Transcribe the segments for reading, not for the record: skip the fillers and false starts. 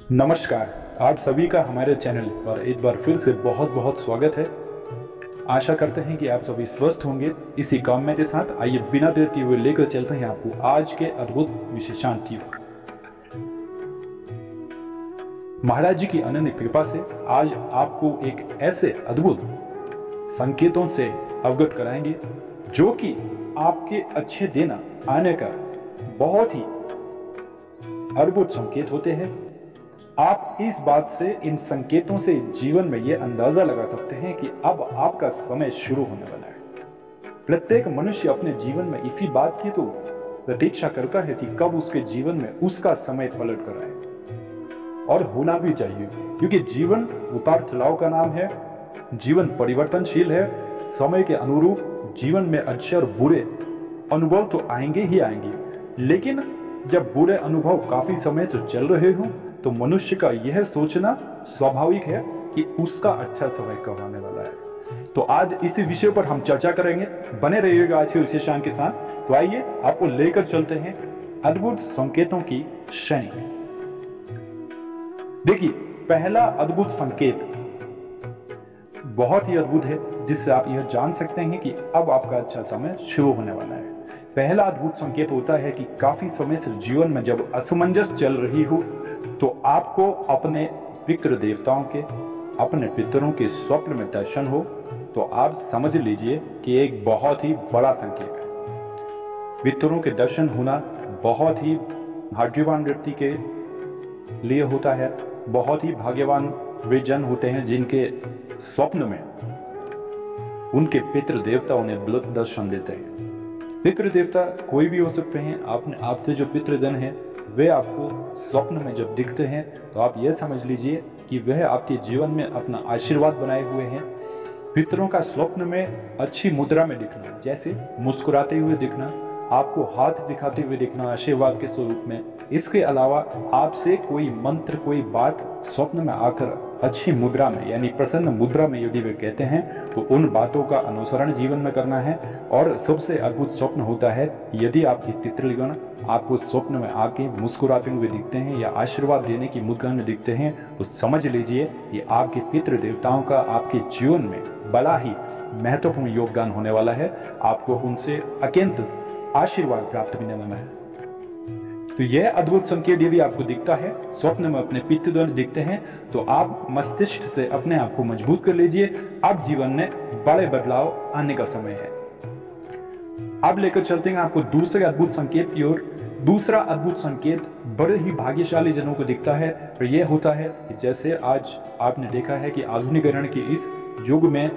नमस्कार। आप सभी का हमारे चैनल पर एक बार फिर से बहुत बहुत स्वागत है। आशा करते हैं कि आप सभी स्वस्थ होंगे। इसी कामना के साथ आइए बिना देर किए हुए लेकर चलते हैं आपको आज के अद्भुत विशेषांक की ओर। महाराज जी की अनन्य कृपा से आज आपको एक ऐसे अद्भुत संकेतों से अवगत कराएंगे जो कि आपके अच्छे दिन आने का बहुत ही अद्भुत संकेत होते हैं। आप इस बात से, इन संकेतों से जीवन में यह अंदाजा लगा सकते हैं कि अब आपका समय शुरू होने वाला है। प्रत्येक मनुष्य अपने जीवन में इसी बात की तो प्रतीक्षा करता है कि कब उसके जीवन में उसका समय पलट कर आए, और होना भी चाहिए, क्योंकि जीवन उतार चढ़ाव का नाम है। जीवन परिवर्तनशील है। समय के अनुरूप जीवन में अच्छे और बुरे अनुभव तो आएंगे ही आएंगे, लेकिन जब बुरे अनुभव काफी समय से चल रहे हों तो मनुष्य का यह सोचना स्वाभाविक है कि उसका अच्छा समय कब आने वाला है। तो आज इसी विषय पर हम चर्चा करेंगे। बने रहिएगा आज के विशेषांक के साथ। तो आइए आपको लेकर चलते हैं अद्भुत संकेतों की श्रेणी। देखिए, पहला अद्भुत संकेत बहुत ही अद्भुत है, जिससे आप यह जान सकते हैं कि अब आपका अच्छा समय शुरू होने वाला है। पहला अद्भुत संकेत होता है कि काफी समय से जीवन में जब असमंजस चल रही हो तो आपको अपने पितृ देवताओं के, अपने पितरों के स्वप्न में दर्शन हो, तो आप समझ लीजिए कि एक बहुत ही बड़ा संकेत है। पितरों के दर्शन होना बहुत ही भाग्यवान व्यक्ति के लिए होता है। बहुत ही भाग्यवान वे जन होते हैं जिनके स्वप्न में उनके पितृ देवता उन्हें बलद दर्शन देते हैं। पितृ देवता कोई भी हो सकते हैं। आपके जो पितृजन हैं वे आपको स्वप्न में जब दिखते हैं तो आप यह समझ लीजिए कि वह आपके जीवन में अपना आशीर्वाद बनाए हुए हैं। पितरों का स्वप्न में अच्छी मुद्रा में दिखना, जैसे मुस्कुराते हुए दिखना, आपको हाथ दिखाते हुए दिखना आशीर्वाद के स्वरूप में। इसके अलावा आपसे कोई मंत्र, कोई बात स्वप्न में आकर अच्छी मुद्रा में, यानी प्रसन्न मुद्रा में यदि वे कहते हैं तो उन बातों का अनुसरण जीवन में करना है। और सबसे अद्भुत स्वप्न होता है यदि आपके पितृगण आपको स्वप्न में आके मुस्कुराते हुए दिखते हैं या आशीर्वाद देने की मुद्रा में दिखते हैं, तो समझ लीजिए कि आपके पितृ देवताओं का आपके जीवन में बड़ा ही महत्वपूर्ण योगदान होने वाला है। आपको उनसे अत्यंत आशीर्वाद प्राप्त होने वाला है। तो यह अद्भुत संकेत यदि आपको दिखता है, स्वप्न में अपने पितृगण दिखते हैं, तो आप मस्तिष्क से अपने आप को मजबूत कर लीजिए। अब जीवन में बड़े बदलाव आने का समय है। अब लेकर चलते हैं आपको दूसरे अद्भुत संकेत की ओर। दूसरा अद्भुत संकेत बड़े ही भाग्यशाली जनों को दिखता है, और यह होता है कि जैसे आज आपने देखा है कि आधुनिकीकरण के इस युग में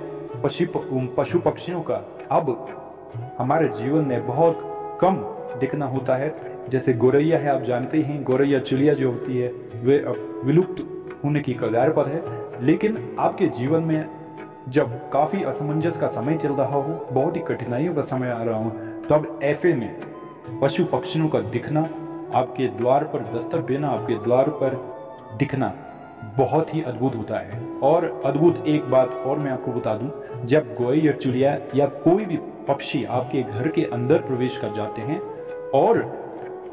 पशु पक्षियों का अब हमारे जीवन में बहुत कम दिखना होता है। जैसे गौरैया है, आप जानते हैं गौरैया चिड़िया जो होती है वे अब विलुप्त होने की कगार पर है। लेकिन आपके जीवन में जब काफी असमंजस का समय चल रहा हो, बहुत ही कठिनाइयों का समय आ रहा हो, तब ऐसे में पशु पक्षियों का दिखना, आपके द्वार पर दस्तक देना, आपके द्वार पर दिखना बहुत ही अद्भुत होता है। और अद्भुत एक बात और मैं आपको बता दूं, जब गौरैया चिड़िया या कोई भी पक्षी आपके घर के अंदर प्रवेश कर जाते हैं, और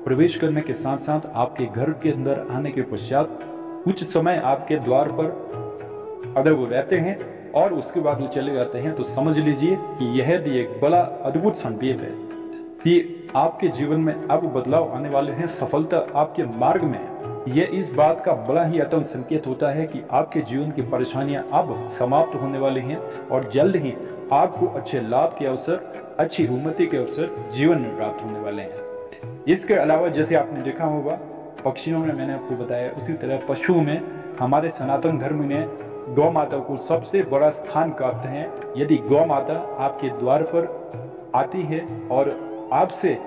प्रवेश करने के साथ साथ आपके घर के अंदर आने के पश्चात कुछ समय आपके द्वार पर अगर वो रहते हैं और उसके बाद वो चले जाते हैं, तो समझ लीजिए कि यह भी एक बड़ा अद्भुत संकेत है कि आपके जीवन में अब बदलाव आने वाले हैं। सफलता आपके मार्ग में है। यह इस बात का बड़ा ही अत्यंत संकेत होता है कि आपके जीवन की परेशानियां अब समाप्त होने वाली हैं, और जल्द ही आपको अच्छे लाभ के अवसर, अच्छी उन्नति के अवसर जीवन में प्राप्त होने वाले हैं। इसके अलावा जैसे आपने देखा होगा पक्षियों में मैंने आपको बताया, उसी तरह पशुओं में हमारे सनातन धर्म में गौ माता को सबसे बड़ा स्थान प्राप्त है। यदि गौ माता आपके द्वार पर आती है और आपसे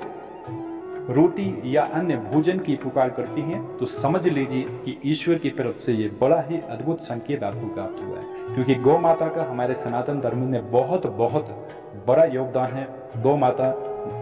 रोटी या अन्य भोजन की पुकार करती हैं, तो समझ लीजिए कि ईश्वर की तरफ से ये बड़ा ही अद्भुत संकेत आपको प्राप्त हुआ है। क्योंकि गौ माता का हमारे सनातन धर्म में बहुत बहुत बड़ा योगदान है। गौ माता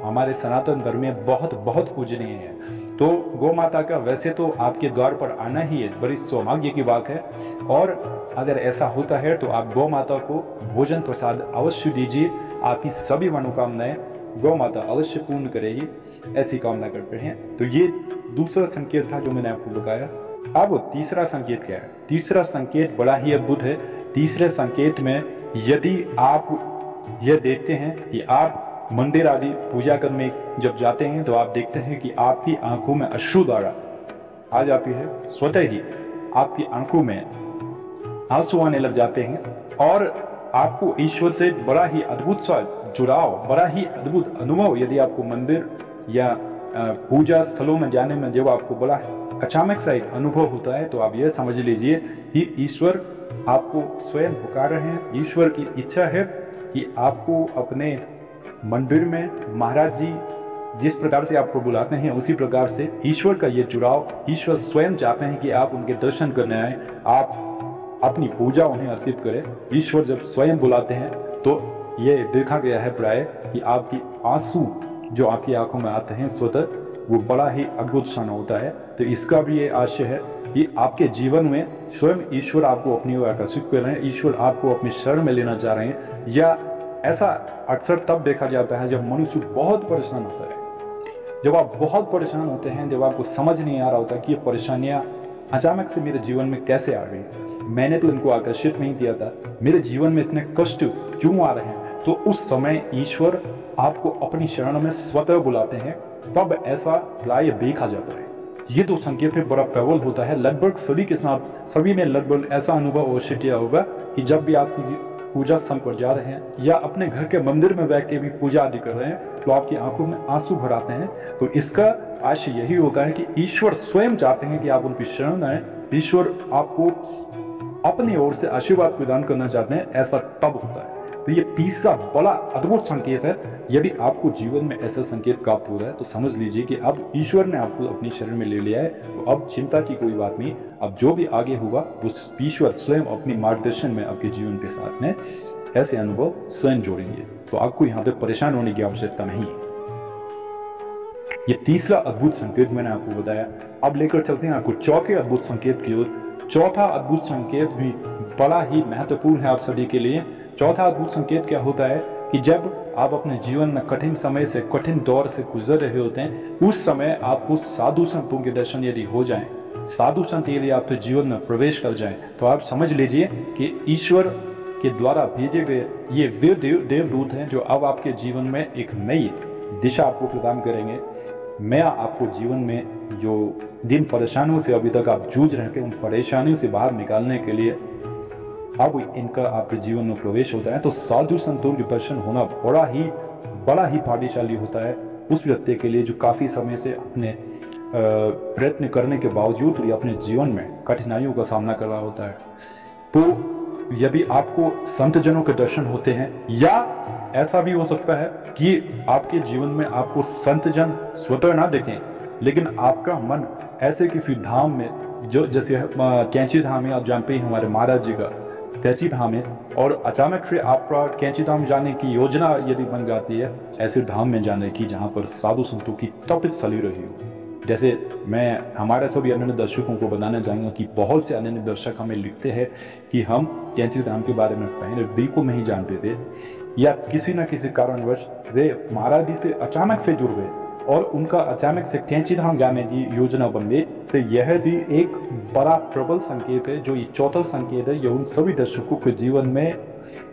हमारे सनातन धर्म में बहुत बहुत पूजनीय है। तो गौ माता का वैसे तो आपके द्वार पर आना ही है, बड़ी सौभाग्य की बात है। और अगर ऐसा होता है तो आप गौ माता को भोजन प्रसाद अवश्य दीजिए। आपकी सभी मनोकामनाएं गौ माता अवश्य पूर्ण करेगी, ऐसी कामना करते हैं। तो ये दूसरा संकेत था जो मैंने आपको बताया। अब तीसरा संकेत क्या है? तीसरा संकेत बड़ा ही अद्भुत है। तीसरे संकेत में यदि आप यह देखते हैं कि आप मंदिर आदि पूजा करने जब जाते हैं तो आप देखते हैं कि आपकी आंखों में अश्रुधारा आ जाती है, स्वतः ही आपकी आंखों में आंसू आने लग जाते हैं और आपको ईश्वर से बड़ा ही अद्भुत सा जुड़ाव, बड़ा ही अद्भुत अनुभव, यदि आपको मंदिर या पूजा स्थलों में जाने में जब आपको बड़ा अचानक सा एक अनुभव होता है तो आप यह समझ लीजिए कि ईश्वर आपको स्वयं पुकार रहे हैं। ईश्वर की इच्छा है कि आपको अपने मंदिर में महाराज जी जिस प्रकार से आपको बुलाते हैं उसी प्रकार से ईश्वर का ये जुड़ाव, ईश्वर स्वयं चाहते हैं कि आप उनके दर्शन करने आए, आप अपनी पूजा उन्हें अर्पित करें। ईश्वर जब स्वयं बुलाते हैं तो ये देखा गया है प्राय कि आपकी आंसू जो आपकी आंखों में आते हैं स्वतः, वो बड़ा ही अद्भुत क्षण होता है। तो इसका भी ये आशय है कि आपके जीवन में स्वयं ईश्वर आपको अपनी ओर आकर्षित कर रहे हैं, ईश्वर आपको अपनी शरण में लेना चाह रहे हैं। या ऐसा अक्सर तब देखा जाता है जब मनुष्य बहुत परेशान होता है। जब आप बहुत परेशान होते हैं, जब आपको समझ नहीं आ रहा होता कि ये परेशानियां अचानक से मेरे जीवन में कैसे आ गई, मैंने तो इनको आकर्षित नहीं किया था, मेरे जीवन में इतने कष्ट क्यों आ रहे हैं, तो उस समय ईश्वर आपको अपनी शरण में स्वतः बुलाते हैं। तब ऐसा प्राय देखा जाता है। ये तो संकेत में बड़ा प्रबल होता है। लगभग सभी के साथ, सभी ने लगभग ऐसा अनुभव अवश्य किया होगा कि जब भी आप किसी पूजा स्थल पर जा रहे हैं या अपने घर के मंदिर में बैठ के भी पूजा आदि कर रहे हैं तो आपकी आंखों में आंसू भर आते हैं। तो इसका आशय यही होता है कि ईश्वर स्वयं चाहते हैं कि आप उनकी शरण आए, ईश्वर आपको अपनी ओर से आशीर्वाद प्रदान करना चाहते हैं। ऐसा तब होता है। तो ये तीसरा बड़ा अद्भुत संकेत है। यदि आपको जीवन में ऐसा संकेत प्राप्त हो रहा है तो समझ लीजिए कि अब ईश्वर ने आपको अपनी शरण में ले लिया है। तो अब चिंता की कोई बात नहीं। अब जो भी आगे होगा वो ईश्वर स्वयं अपनी मार्गदर्शन में आपके जीवन के साथ में ऐसे अनुभव स्वयं जोड़ेंगे। तो आपको यहाँ पे परेशान होने की आवश्यकता नहीं है। ये तीसरा अद्भुत संकेत मैंने आपको बताया। अब लेकर चलते हैं आपको चौथे अद्भुत संकेत की ओर। चौथा अद्भुत संकेत भी बड़ा ही महत्वपूर्ण है आप सभी के लिए। चौथा अद्भुत संकेत क्या होता है कि जब आप अपने जीवन में कठिन समय से, कठिन दौर से गुजर रहे होते हैं, उस समय आपको साधु संतों के दर्शन यदि हो जाएं, साधु संत यदि आपके जीवन में प्रवेश कर जाएं, तो आप समझ लीजिए कि ईश्वर के द्वारा भेजे गए ये वे देवदूत हैं जो अब आपके जीवन में एक नई दिशा आपको प्रदान करेंगे। मैं आपको जीवन में जो जिन परेशानियों से अभी तक आप जूझ रहे थे उन परेशानियों से बाहर निकालने के लिए अब इनका आपके जीवन में प्रवेश होता है। तो साधु संतों के दर्शन होना बड़ा ही भाग्यशाली होता है उस व्यक्ति के लिए जो काफ़ी समय से अपने प्रयत्न करने के बावजूद भी अपने जीवन में कठिनाइयों का सामना कर रहा होता है। तो यदि आपको संत जनों के दर्शन होते हैं, या ऐसा भी हो सकता है कि आपके जीवन में आपको संत जन स्वतः ना देखें, लेकिन आपका मन ऐसे किसी धाम में, जो जैसे कैंची धाम है, आप जानते हैं हमारे महाराज जी का कैंची धाम है, और अचानक से आपका कैंची धाम जाने की योजना यदि बन जाती है ऐसे धाम में जाने की जहाँ पर साधु संतों की तपस्थली रही हो। जैसे मैं हमारे सभी अन्य दर्शकों को बताना चाहूँगा कि बहुत से अन्य दर्शक हमें लिखते हैं कि हम कैंची धाम के बारे में पहले बिल्कुल नहीं जानते थे, या किसी न किसी कारणवश वे महाराज जी से अचानक से जुड़ गए और उनका अचानक से कैंची धाम जाने की योजना बन गई। तो यह भी एक बड़ा प्रबल संकेत है। जो ये चौथा संकेत है, यह उन सभी दर्शकों के जीवन में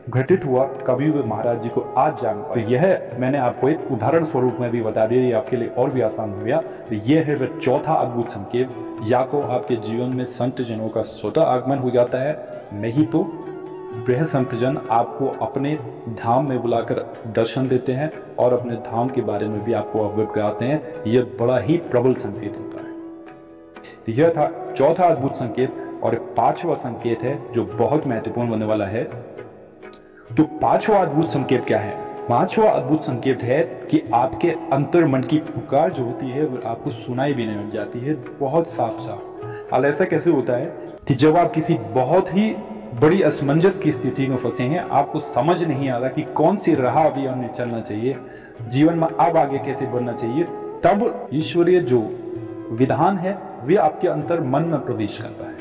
घटित हुआ, कभी वे महाराज जी को आज जान पाए। तो यह मैंने आपको एक उदाहरण स्वरूप में भी बता दिया, ये आपके लिए और भी आसान हो गया। तो यह है वह चौथा अद्भुत संकेत, या तो आपके जीवन में संत जनों का स्वतः आगमन हो जाता है, नहीं तो वह संत जन आपको अपने धाम में बुलाकर दर्शन देते हैं और अपने धाम के बारे में भी आपको अवगत कराते हैं। यह बड़ा ही प्रबल संकेत होता है। तो यह था चौथा अद्भुत संकेत। और एक पांचवा संकेत है जो बहुत महत्वपूर्ण बनने वाला है। तो पांचवा अद्भुत संकेत क्या है? पांचवा अद्भुत संकेत है कि आपके अंतर मन की पुकार जो होती है वो आपको सुनाई भी नहीं लग जाती है, बहुत साफ साफ। और ऐसा कैसे होता है कि जब आप किसी बहुत ही बड़ी असमंजस की स्थिति में फंसे हैं, आपको समझ नहीं आ रहा कि कौन सी राह अभी हमें चलना चाहिए, जीवन में अब आगे कैसे बढ़ना चाहिए, तब ईश्वरीय जो विधान है वे आपके अंतर मन में प्रवेश करता है।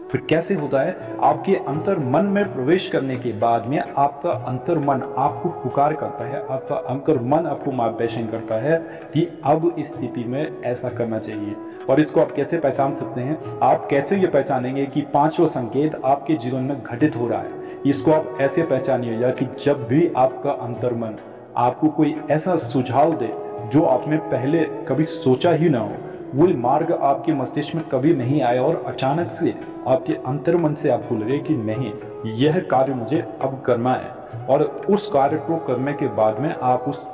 फिर कैसे होता है? आपके अंतर मन में प्रवेश करने के बाद में आपका अंतर मन आपको पुकार करता है, आपका अंतर मन आपको मार्गदर्शन करता है कि अब इस स्थिति में ऐसा करना चाहिए, और इसको आप कैसे पहचान सकते हैं? आप कैसे ये पहचानेंगे कि पांचवा संकेत आपके जीवन में घटित हो रहा है? इसको आप ऐसे पहचानिएगा कि जब भी आपका अंतर्मन आपको कोई ऐसा सुझाव दे जो आपने पहले कभी सोचा ही ना हो, वो मार्ग आपके मस्तिष्क में कभी नहीं आया और अचानक से आपके अंतर्मन से आपको लगे कि नहीं, यह कार्य मुझे अब करना है, और उस कार्य को करने के बाद में आप उस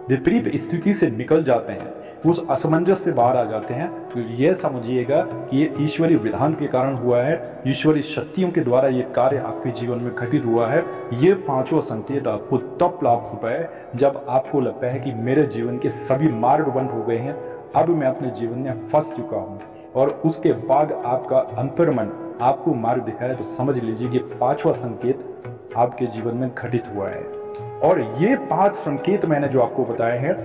विपरीत स्थिति से निकल जाते हैं, उस असमंजस से बाहर आ जाते हैं, तो यह समझिएगा कि ये ईश्वरीय विधान के कारण हुआ है, ईश्वरीय शक्तियों के द्वारा ये कार्य आपके जीवन में घटित हुआ है। ये पांचों संकेत आपको तब प्राप्त होता है जब आपको लगता है कि मेरे जीवन के सभी मार्ग बंद हो गए हैं, अब मैं अपने जीवन में फंस चुका हूँ, और उसके बाद आपका अंतर्मन आपको मार्ग दिखाए, तो समझ लीजिए कि पांचवा संकेत आपके जीवन में घटित हुआ है। और ये 5 संकेत मैंने जो आपको बताए हैं,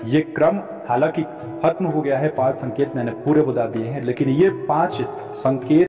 ये क्रम हालांकि खत्म हो गया है, 5 संकेत मैंने पूरे बता दिए हैं, लेकिन ये 5 संकेत